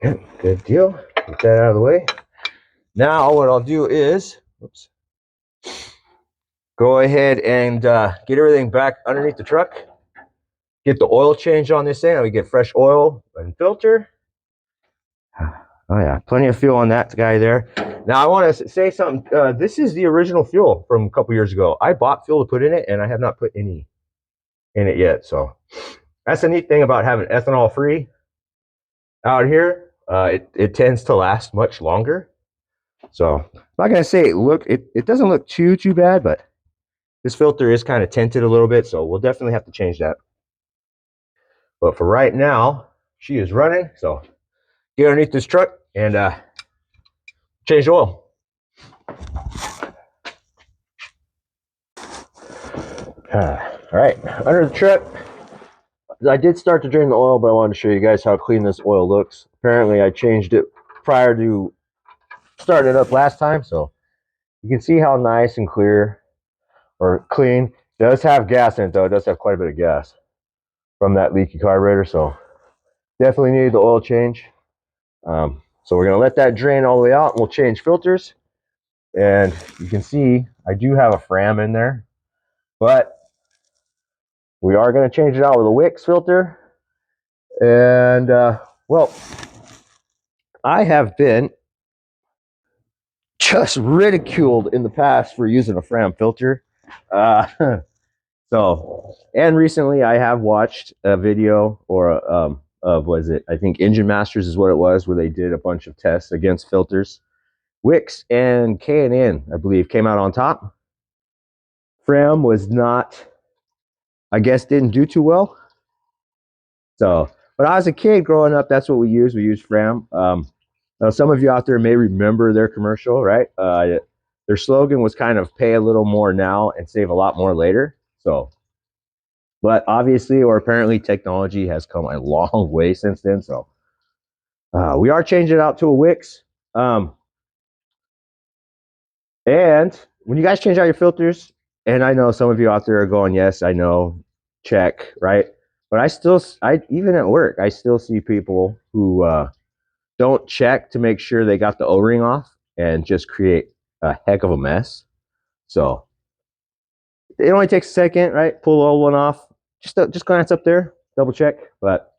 Yep, good deal. Get that out of the way. Now what I'll do is, go ahead and get everything back underneath the truck. Get the oil changed on this thing. And we get fresh oil and filter. Oh yeah, plenty of fuel on that guy there. Now I want to say something. This is the original fuel from a couple years ago. I bought fuel to put in it, and I have not put any in it yet. So that's the neat thing about having ethanol free out here. It tends to last much longer. So I'm not gonna say it doesn't look too bad, but this filter is kind of tinted a little bit, so we'll definitely have to change that. But for right now, she is running. So get underneath this truck and change the oil. All right, under the truck, I did start to drain the oil, but I wanted to show you guys how clean this oil looks. Apparently, I changed it prior to starting it up last time, so you can see how nice and clear or clean. It does have gas in it, though. It does have quite a bit of gas from that leaky carburetor, so definitely needed the oil change. So we're going to let that drain all the way out, and we'll change filters. And you can see I do have a Fram in there, but we are going to change it out with a Wix filter. And well, I have been just ridiculed in the past for using a Fram filter. Uh, so, and recently I have watched a video of, was it, I think Engine Masters is what it was, where they did a bunch of tests against filters. Wix and K&N, I believe, came out on top. Fram was not, I guess, didn't do too well. So, but I was a kid growing up, that's what we used. We used Fram. Now, some of you out there may remember their commercial, right? Their slogan was kind of pay a little more now and save a lot more later. So, but obviously, or apparently, technology has come a long way since then. So, we are changing it out to a Wix. And when you guys change out your filters, and I know some of you out there are going, yes, I know, check, right? But I even at work, I still see people who don't check to make sure they got the O-ring off and just create a heck of a mess. So it only takes a second, right? Pull the old one off. Just glance up there, double check. But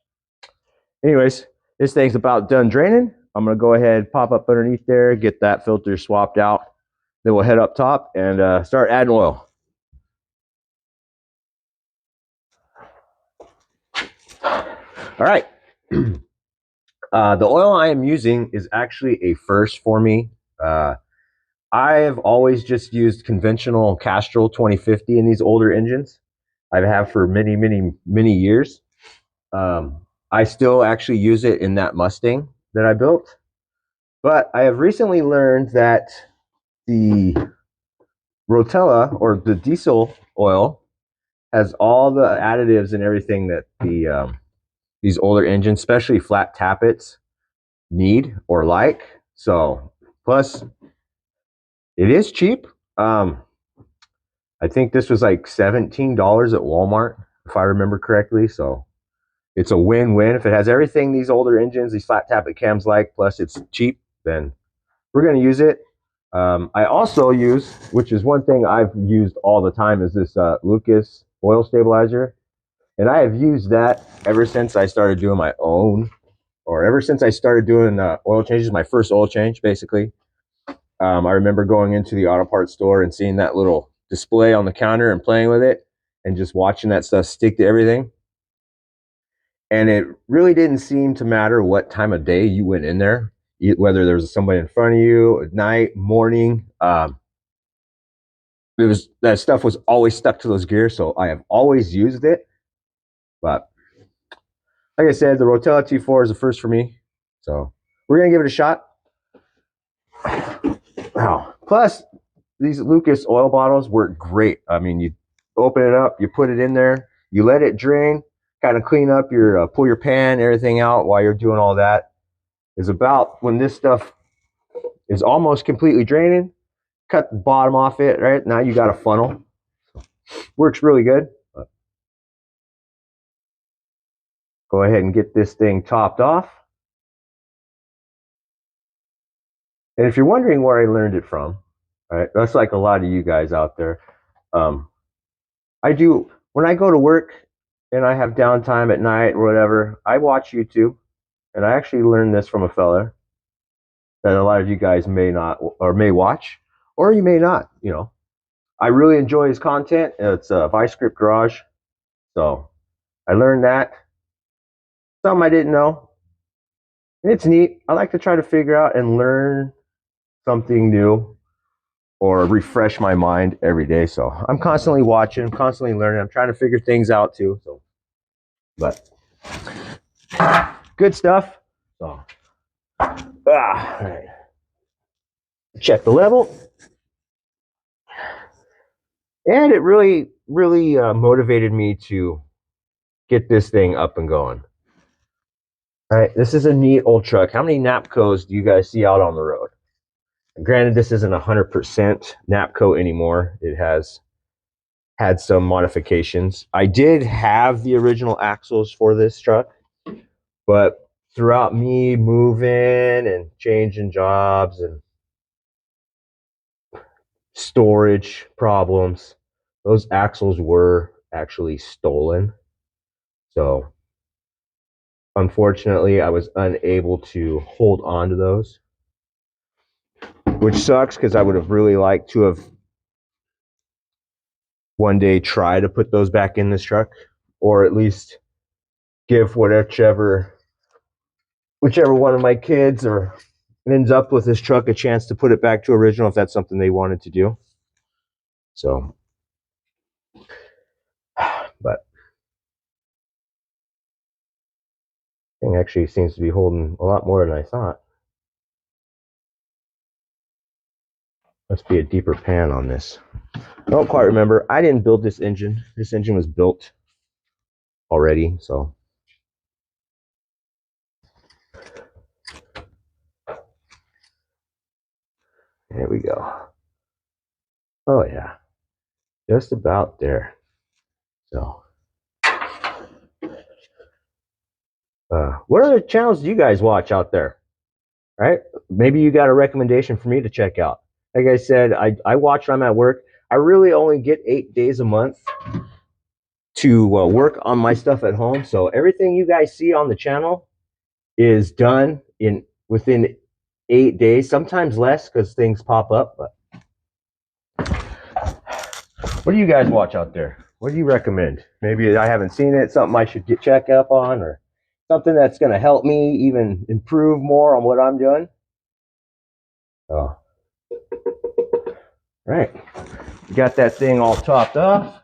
anyways, this thing's about done draining. I'm gonna go ahead, pop up underneath there, get that filter swapped out. Then we'll head up top and start adding oil. All right. The oil I am using is actually a first for me. I have always just used conventional Castrol 2050 in these older engines. I have for many, many, many years. I still actually use it in that Mustang that I built. But I have recently learned that the Rotella or the diesel oil has all the additives and everything that these older engines, especially flat tappets, need or like. So, plus it is cheap. I think this was like $17 at Walmart, if I remember correctly. So it's a win-win. If it has everything these older engines, these flat tappet cams like, plus it's cheap, then we're going to use it. I also use, which is one thing I've used all the time, is this Lucas oil stabilizer. And I have used that ever since I started doing my own, or ever since I started doing oil changes, my first oil change, basically. I remember going into the auto parts store and seeing that little display on the counter and playing with it and just watching that stuff stick to everything. And it really didn't seem to matter what time of day you went in there, whether there was somebody in front of you at night, morning. It was that stuff was always stuck to those gears, so I have always used it. But like I said, the Rotella T4 is the first for me, so we're gonna give it a shot. Wow. Plus, these Lucas oil bottles work great. I mean, you open it up, you put it in there, you let it drain, kind of clean up your pull your pan, everything out while you're doing all that. Is about when this stuff is almost completely draining. Cut the bottom off it. Right now, you got a funnel. Works really good. Go ahead and get this thing topped off. And if you're wondering where I learned it from, right, that's like a lot of you guys out there. Um, I do when I go to work and I have downtime at night or whatever. I watch YouTube, and I actually learned this from a fella that a lot of you guys may not or may watch, or you may not. You know, I really enjoy his content. It's Vice Script Garage, so I learned that. Something I didn't know, and it's neat. I like to try to figure out and learn something new or refresh my mind every day. So I'm constantly watching, constantly learning. I'm trying to figure things out too. So, but good stuff. So, all right. Check the level, and it really, really motivated me to get this thing up and going. All right, this is a neat old truck. How many Napcos do you guys see out on the road? Granted, this isn't 100% Napco anymore. It has had some modifications. I did have the original axles for this truck, but throughout me moving and changing jobs and storage problems, those axles were actually stolen. So unfortunately, I was unable to hold on to those, which sucks because I would have really liked to have one day try to put those back in this truck, or at least give whichever one of my kids or ends up with this truck a chance to put it back to original if that's something they wanted to do. So, but thing actually seems to be holding a lot more than I thought. Must be a deeper pan on this. I don't quite remember. I didn't build this engine. This engine was built already, so. There we go. Oh yeah, just about there. So, what other channels do you guys watch out there? Right? Maybe you got a recommendation for me to check out. Like I said, I watch when I'm at work. I really only get 8 days a month to work on my stuff at home. So everything you guys see on the channel is done within 8 days, sometimes less because things pop up. But what do you guys watch out there? What do you recommend? Maybe I haven't seen it, something I should check up on, or something that's going to help me even improve more on what I'm doing. Oh, right. Got that thing all topped off.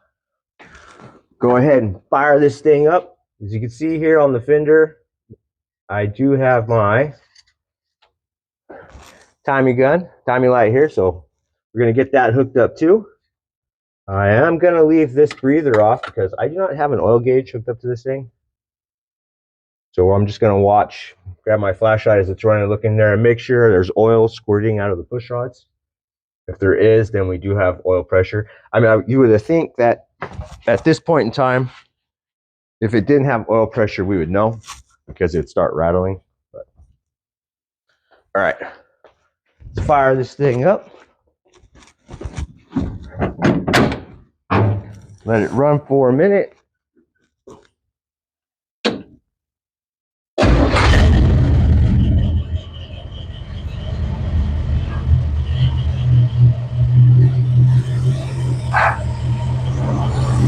Go ahead and fire this thing up. As you can see here on the fender, I do have my timing light here, so we're going to get that hooked up too. I am going to leave this breather off because I do not have an oil gauge hooked up to this thing. So I'm just going to grab my flashlight as it's running, look in there and make sure there's oil squirting out of the push rods. If there is, then we do have oil pressure. I mean, you would think that at this point in time, if it didn't have oil pressure, we would know because it would start rattling. But, all right, let's fire this thing up. Let it run for a minute.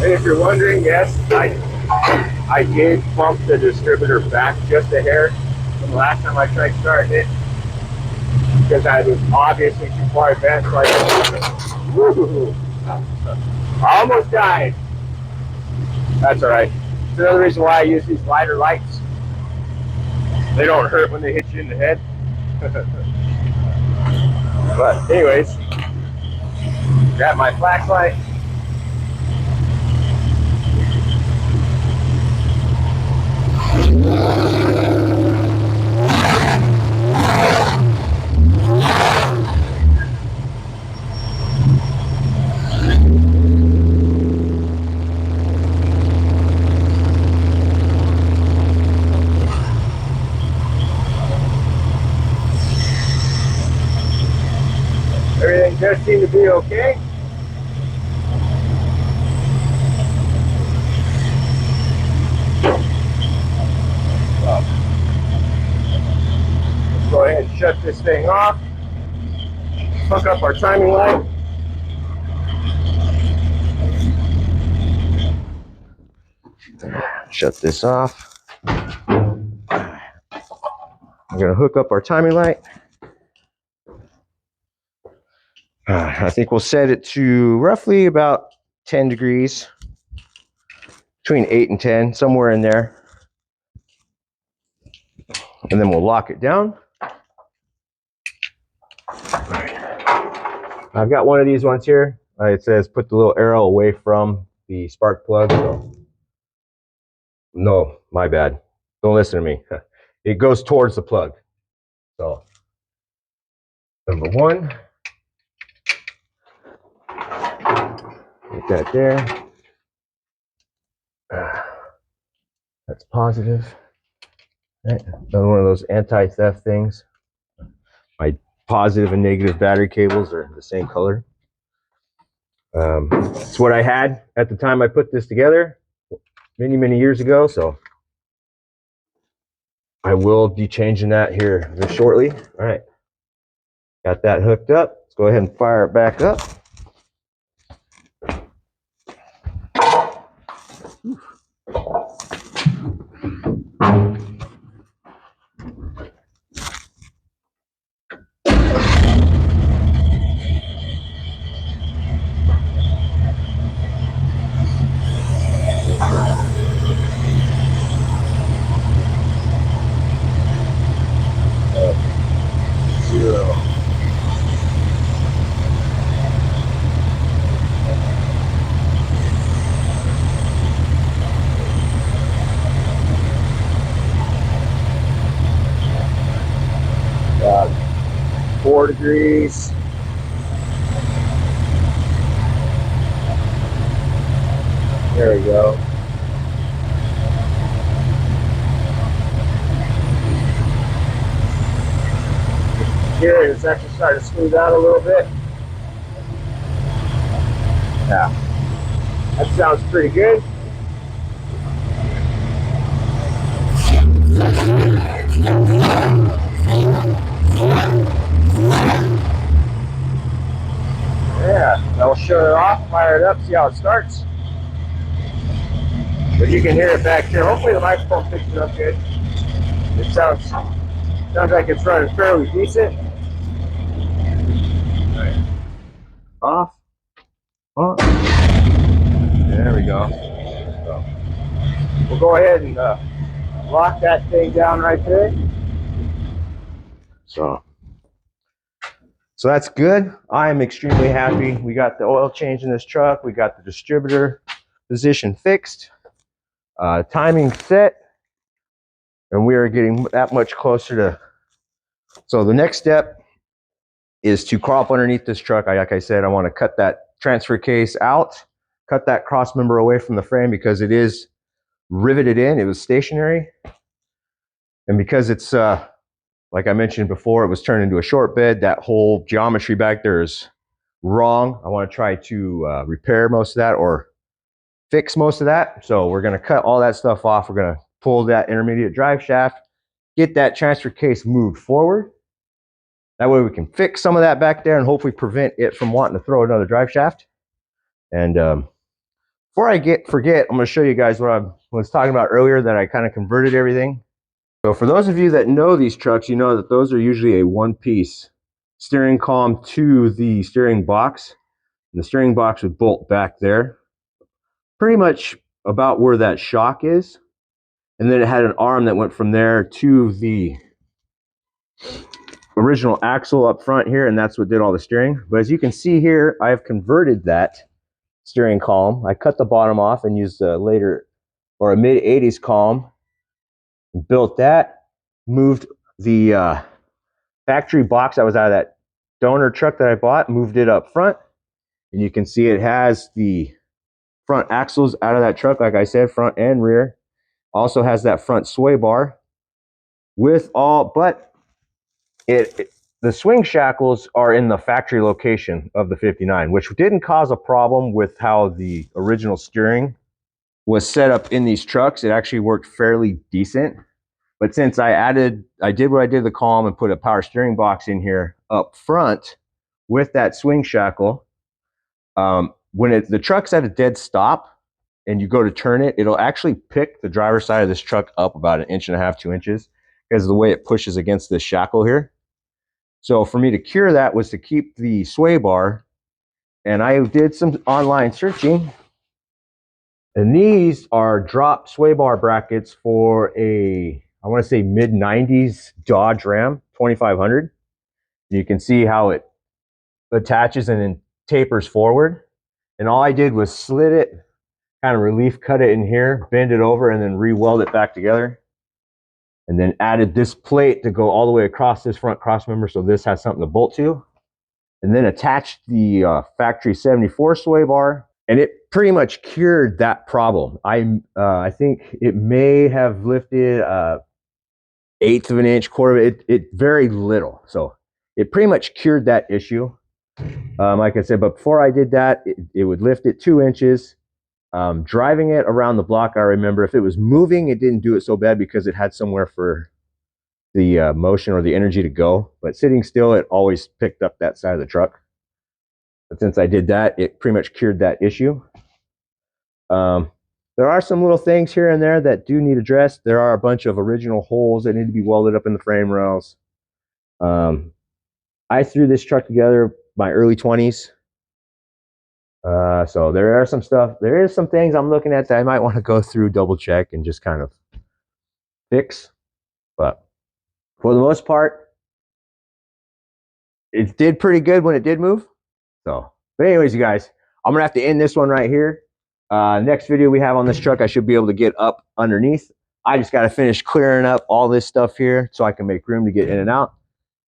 And if you're wondering, yes, I did bump the distributor back just a hair from the last time I tried starting it because I was obviously too far advanced. Like, I almost died. That's all right. It's another reason why I use these lighter lights. They don't hurt when they hit you in the head. But anyways, grab my flashlight. Everything does seem to be okay. Let's go ahead and shut this thing off. Hook up our timing light. Shut this off. I'm going to hook up our timing light. I think we'll set it to roughly about 10 degrees, between 8 and 10, somewhere in there. And then we'll lock it down. I've got one of these ones here. It says put the little arrow away from the spark plug. So. No, my bad. Don't listen to me. It goes towards the plug. So, number one, get that there. That's positive. Right. Another one of those anti-theft things. My positive and negative battery cables are the same color. It's what I had at the time I put this together many years ago. So I will be changing that here very shortly. All right, got that hooked up. Let's go ahead and fire it back up. About 4 degrees. There we go. Here it's actually starting to smooth out a little bit. Yeah, that sounds pretty good. Yeah, I'll shut it off, fire it up, see how it starts. But you can hear it back here. Hopefully the microphone picks it up good. It sounds like it's running fairly decent. All right. Off. On. There we go. So we'll go ahead and lock that thing down right there. So that's good. I am extremely happy. We got the oil change in this truck. We got the distributor position fixed. Timing set. And we are getting that much closer to. So the next step is to crawl up underneath this truck. Like I said, I want to cut that transfer case out, cut that cross member away from the frame because it is riveted in. It was stationary. And because it's, like I mentioned before, it was turned into a short bed. That whole geometry back there is wrong. I want to try to repair most of that or fix most of that. So we're going to cut all that stuff off. We're going to pull that intermediate drive shaft, get that transfer case moved forward. That way we can fix some of that back there and hopefully prevent it from wanting to throw another drive shaft. And before I forget, I'm going to show you guys what I was talking about earlier, that I kind of converted everything. So for those of you that know these trucks, you know that those are usually a one-piece steering column to the steering box. And the steering box would bolt back there, pretty much about where that shock is. And then it had an arm that went from there to the original axle up front here, and that's what did all the steering. But as you can see here, I have converted that steering column. I cut the bottom off and used a later or a mid-80s column, built that, moved the factory box that was out of that donor truck that I bought, moved it up front, and you can see it has the front axles out of that truck, like I said, front and rear. Also has that front sway bar with all, but the swing shackles are in the factory location of the 59, which didn't cause a problem with how the original steering was set up in these trucks. It actually worked fairly decent. But since I did what I did to the column and put a power steering box in here up front with that swing shackle, when the truck's at a dead stop and you go to turn it, it'll actually pick the driver's side of this truck up about 1.5 inches, 2 inches, because of the way it pushes against this shackle here. So for me to cure that was to keep the sway bar, and I did some online searching, and these are drop sway bar brackets for a, I want to say mid-90s Dodge Ram 2500. You can see how it attaches and then tapers forward. And all I did was slit it, kind of relief cut it in here, bend it over, and then re-weld it back together. And then added this plate to go all the way across this front cross member, so this has something to bolt to. And then attached the factory 74 sway bar, and it pretty much cured that problem. I think it may have lifted 1/8 of an inch, quarter of it, very little. So it pretty much cured that issue. Like I said, but before I did that, it would lift it 2 inches. Driving it around the block, I remember if it was moving, it didn't do it so bad because it had somewhere for the motion or the energy to go. But sitting still, it always picked up that side of the truck. But since I did that, it pretty much cured that issue. There are some little things here and there that do need addressed. There are a bunch of original holes that need to be welded up in the frame rails. I threw this truck together my early 20s. So there is some things I'm looking at that I might want to go through, double check, and just kind of fix. But for the most part, it did pretty good when it did move. So, but anyways, you guys, I'm gonna have to end this one right here. Next video we have on this truck, I should be able to get up underneath. I just got to finish clearing up all this stuff here so I can make room to get in and out.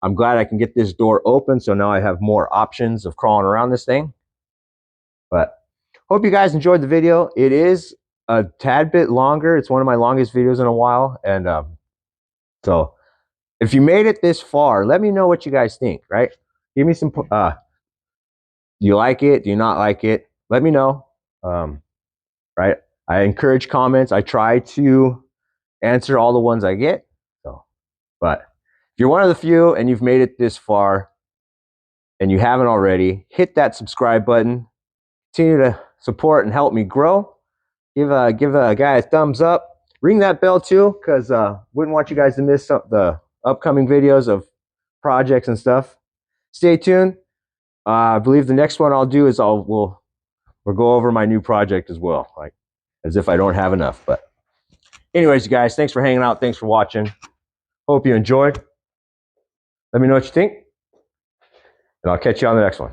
I'm glad I can get this door open, so now I have more options of crawling around this thing. But hope you guys enjoyed the video. It is a tad bit longer. It's one of my longest videos in a while. And so if you made it this far, let me know what you guys think, right? Give me some, do you like it? Do you not like it? Let me know. Right? I encourage comments. I try to answer all the ones I get. So, but if you're one of the few and you've made it this far and you haven't already, hit that subscribe button. Continue to support and help me grow. Give a guy a thumbs up. Ring that bell too, because wouldn't want you guys to miss the upcoming videos of projects and stuff. Stay tuned. I believe the next one I'll do is we'll go over my new project as well, like as if I don't have enough. But anyways, you guys, thanks for hanging out. Thanks for watching. Hope you enjoyed. Let me know what you think, and I'll catch you on the next one.